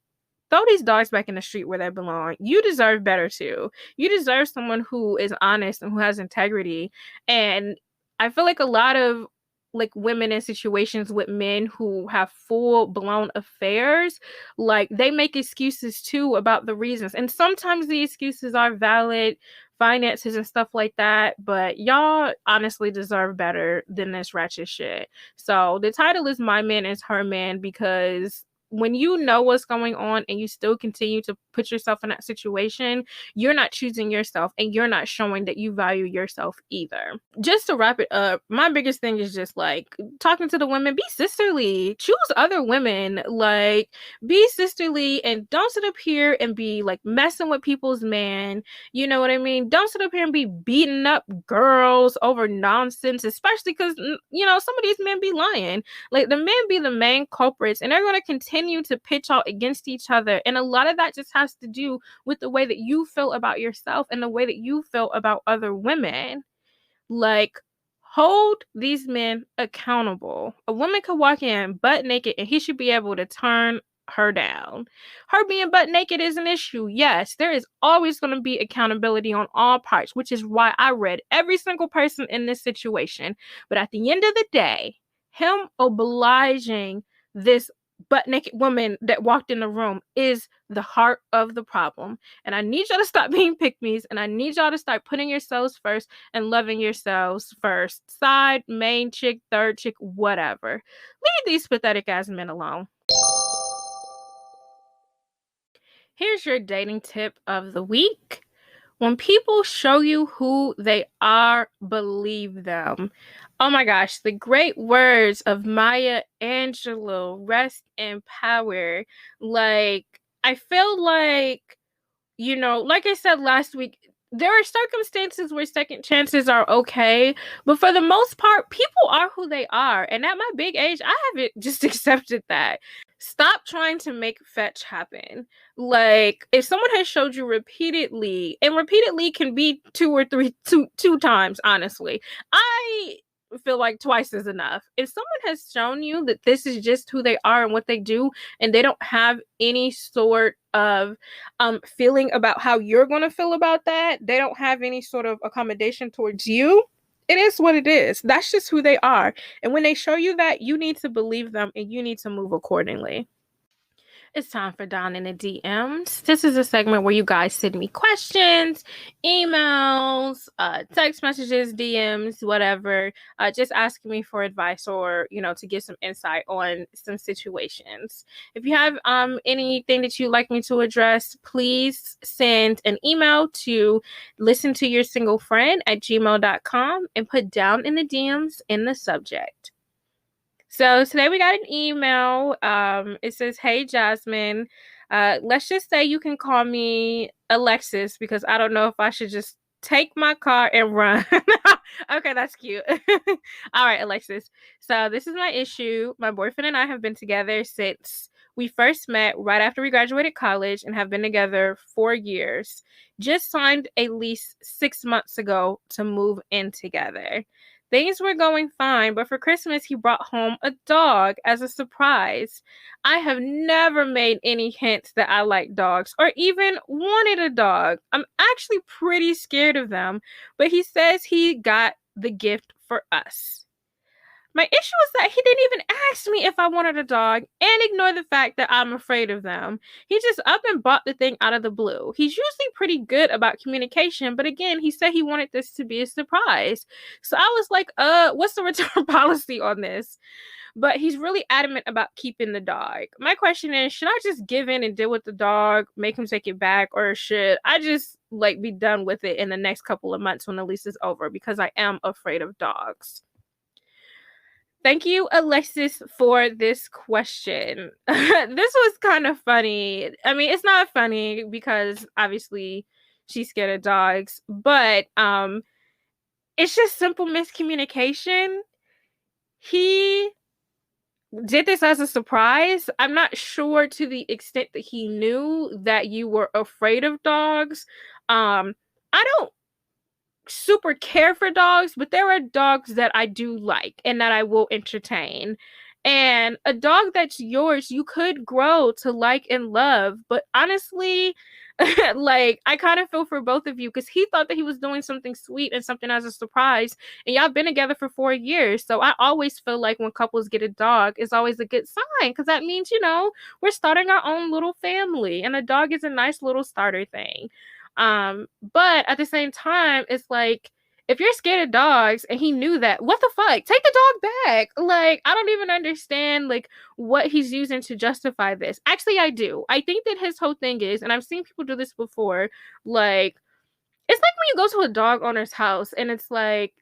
throw these dogs back in the street where they belong. You deserve better too. You deserve someone who is honest and who has integrity. And I feel like a lot of like women in situations with men who have full blown affairs, like they make excuses too about the reasons. And sometimes the excuses are valid, finances and stuff like that, but y'all honestly deserve better than this ratchet shit. So the title is My Man is Her Man, because when you know what's going on and you still continue to put yourself in that situation, you're not choosing yourself and you're not showing that you value yourself either. Just to wrap it up, my biggest thing is just like talking to the women, be sisterly, choose other women, like be sisterly and don't sit up here and be like messing with people's man. You know what I mean? Don't sit up here and be beating up girls over nonsense, especially because, you know, some of these men be lying. Like the men be the main culprits and they're going to continue to pitch out against each other. And a lot of that just has to do with the way that you feel about yourself and the way that you feel about other women. Like, hold these men accountable. A woman could walk in butt naked and he should be able to turn her down. Her being butt naked is an issue. Yes, there is always going to be accountability on all parts, which is why I read every single person in this situation. But at the end of the day, him obliging this butt naked woman that walked in the room is the heart of the problem. And I need y'all to stop being pick-me's, and I need y'all to start putting yourselves first and loving yourselves first. Side, main chick, third chick, whatever. Leave these pathetic ass men alone. Here's your dating tip of the week. When people show you who they are, believe them. Oh my gosh, the great words of Maya Angelou, rest in power. Like, I feel like, you know, like I said last week, there are circumstances where second chances are okay, but for the most part, people are who they are. And at my big age, I haven't just accepted that. Stop trying to make fetch happen. Like, if someone has showed you repeatedly, and repeatedly can be two times, honestly. I feel like twice is enough. If someone has shown you that this is just who they are and what they do, and they don't have any sort of feeling about how you're going to feel about that, they don't have any sort of accommodation towards you, it is what it is. That's just who they are. And when they show you that, you need to believe them and you need to move accordingly. It's time for Down in the DMs. This is a segment where you guys send me questions, emails, text messages, DMs, whatever, just asking me for advice or, you know, to get some insight on some situations. If you have anything that you'd like me to address, please send an email to listentoyoursinglefriend@gmail.com and put Down in the DMs in the subject. So today we got an email. It says, "Hey Jazmine, let's just say you can call me Alexis because I don't know if I should just take my car and run." Okay, that's cute. All right, Alexis. So this is my issue. My boyfriend and I have been together since we first met right after we graduated college and have been together 4 years. Just signed a lease 6 months ago to move in together. Things were going fine, but for Christmas, he brought home a dog as a surprise. I have never made any hints that I like dogs or even wanted a dog. I'm actually pretty scared of them, but he says he got the gift for us. My issue is that he didn't even ask me if I wanted a dog and ignore the fact that I'm afraid of them. He just up and bought the thing out of the blue. He's usually pretty good about communication, but again, he said he wanted this to be a surprise. So I was like, what's the return policy on this? But he's really adamant about keeping the dog. My question is, should I just give in and deal with the dog, make him take it back, or should I just like be done with it in the next couple of months when the lease is over, because I am afraid of dogs? Thank you, Alexis, for this question. This was kind of funny. I mean, it's not funny because obviously she's scared of dogs, but it's just simple miscommunication. He did this as a surprise. I'm not sure to the extent that he knew that you were afraid of dogs. I don't super care for dogs, but there are dogs that I do like and that I will entertain. And a dog that's yours, you could grow to like and love. But honestly, like, I kind of feel for both of you because he thought that he was doing something sweet and something as a surprise. And y'all been together for 4 years. So I always feel like when couples get a dog, it's always a good sign because that means, we're starting our own little family. And a dog is a nice little starter thing. But at the same time, it's like, if you're scared of dogs and he knew that, what the fuck? Take the dog back. Like, I don't even understand like what he's using to justify this. Actually, I do. I think that his whole thing is, and I've seen people do this before, like, it's like when you go to a dog owner's house and it's like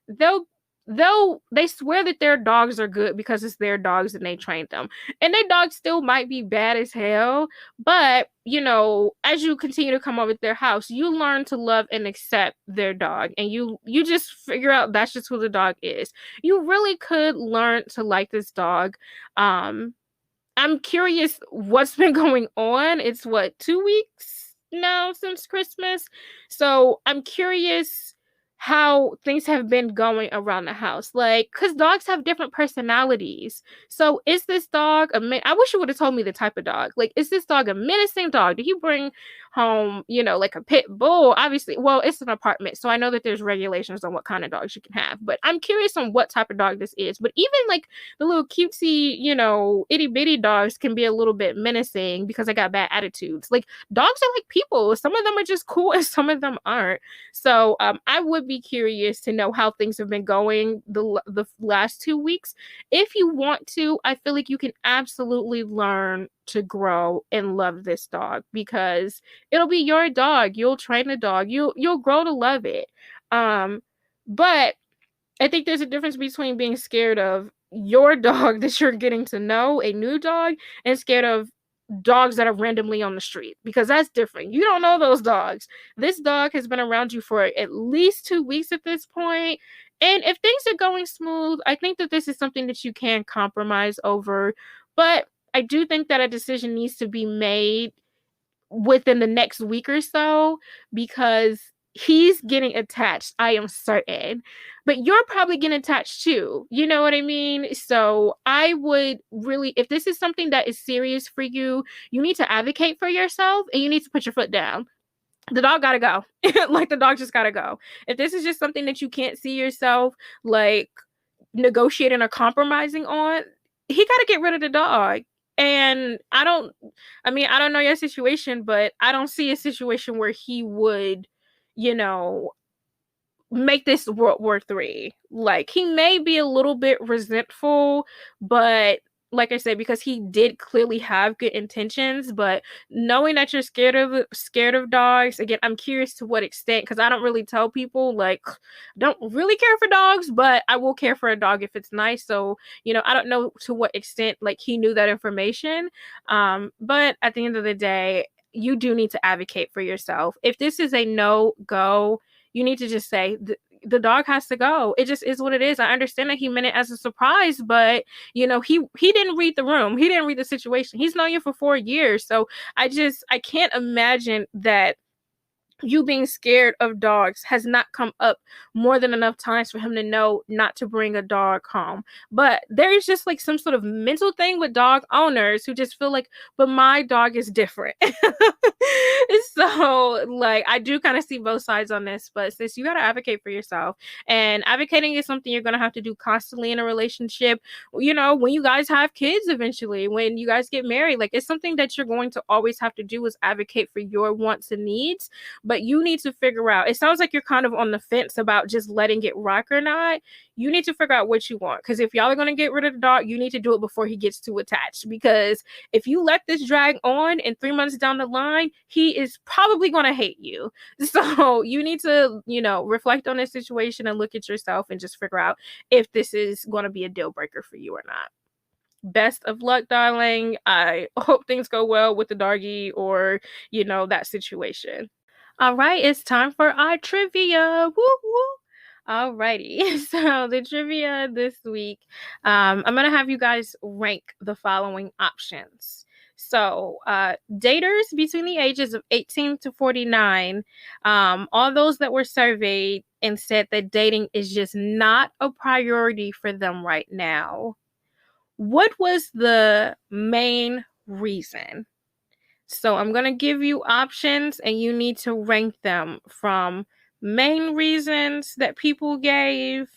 they swear that their dogs are good because it's their dogs and they trained them. And their dogs still might be bad as hell, but as you continue to come over to their house, you learn to love and accept their dog, and you just figure out that's just who the dog is. You really could learn to like this dog. I'm curious what's been going on. It's 2 weeks now since Christmas. So I'm curious how things have been going around the house. Like, because dogs have different personalities. So is this dog I wish you would have told me the type of dog. Like, is this dog a menacing dog? Did he bring home, like a pit bull? Obviously, well, it's an apartment, so I know that there's regulations on what kind of dogs you can have. But I'm curious on what type of dog this is. But even like the little cutesy, itty bitty dogs can be a little bit menacing because they got bad attitudes. Like, dogs are like people. Some of them are just cool and some of them aren't. So I would be curious to know how things have been going the last 2 weeks. If you want to, I feel like you can absolutely learn to grow and love this dog because it'll be your dog. You'll train the dog. You'll grow to love it. But I think there's a difference between being scared of your dog that you're getting to know, a new dog, and scared of dogs that are randomly on the street, because that's different. You don't know those dogs. This dog has been around you for at least 2 weeks at this point. And if things are going smooth, I think that this is something that you can compromise over. But I do think that a decision needs to be made within the next week or so because he's getting attached, I am certain. But you're probably getting attached too. You know what I mean? So I would really, if this is something that is serious for you, you need to advocate for yourself and you need to put your foot down. The dog gotta go. Like, the dog just gotta go. If this is just something that you can't see yourself like negotiating or compromising on, he gotta get rid of the dog. And I don't know your situation, but I don't see a situation where he would, make this World War III. Like, he may be a little bit resentful, but like I said, because he did clearly have good intentions, but knowing that you're scared of dogs, again, I'm curious to what extent, because I don't really tell people, like, don't really care for dogs, but I will care for a dog if it's nice. So, I don't know to what extent, like, he knew that information. But at the end of the day, you do need to advocate for yourself. If this is a no-go, you need to just say, the dog has to go. It just is what it is. I understand that he meant it as a surprise, but he didn't read the room. He didn't read the situation. He's known you for 4 years. So I can't imagine that you being scared of dogs has not come up more than enough times for him to know not to bring a dog home. But there is just like some sort of mental thing with dog owners who just feel like, but my dog is different. So, like, I do kind of see both sides on this, but sis, you got to advocate for yourself. And advocating is something you're going to have to do constantly in a relationship. You know, when you guys have kids eventually, when you guys get married, like, it's something that you're going to always have to do is advocate for your wants and needs. But you need to figure out, it sounds like you're kind of on the fence about just letting it rock or not. You need to figure out what you want. Because if y'all are going to get rid of the dog, you need to do it before he gets too attached. Because if you let this drag on and 3 months down the line, he is probably going to hate you. So you need to, you know, reflect on this situation and look at yourself and just figure out if this is going to be a deal breaker for you or not. Best of luck, darling. I hope things go well with the doggy or, you know, that situation. All right, it's time for our trivia. Woo woo. Alrighty, so the trivia this week, I'm gonna have you guys rank the following options. So, daters between the ages of 18 to 49, all those that were surveyed and said that dating is just not a priority for them right now. What was the main reason? So I'm going to give you options and you need to rank them from main reasons that people gave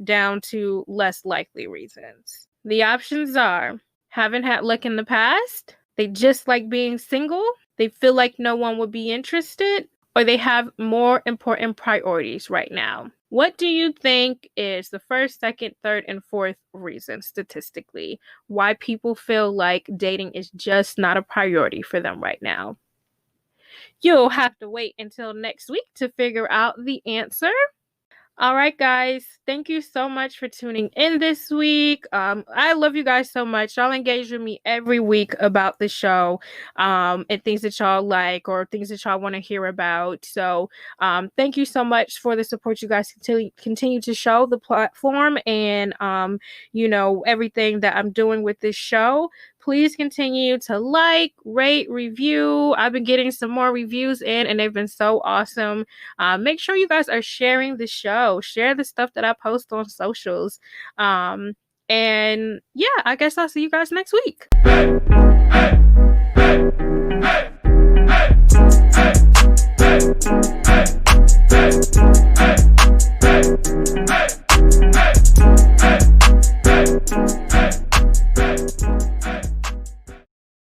down to less likely reasons. The options are haven't had luck in the past, they just like being single, they feel like no one would be interested, or they have more important priorities right now. What do you think is the first, second, third, and fourth reason statistically why people feel like dating is just not a priority for them right now? You'll have to wait until next week to figure out the answer. All right, guys. Thank you so much for tuning in this week. I love you guys so much. Y'all engage with me every week about the show and things that y'all like or things that y'all want to hear about. So thank you so much for the support you guys continue to show the platform and, you know, everything that I'm doing with this show. Please continue to like, rate, review. I've been getting some more reviews in and they've been so awesome. Make sure you guys are sharing the show. Share the stuff that I post on socials. And yeah, I guess I'll see you guys next week.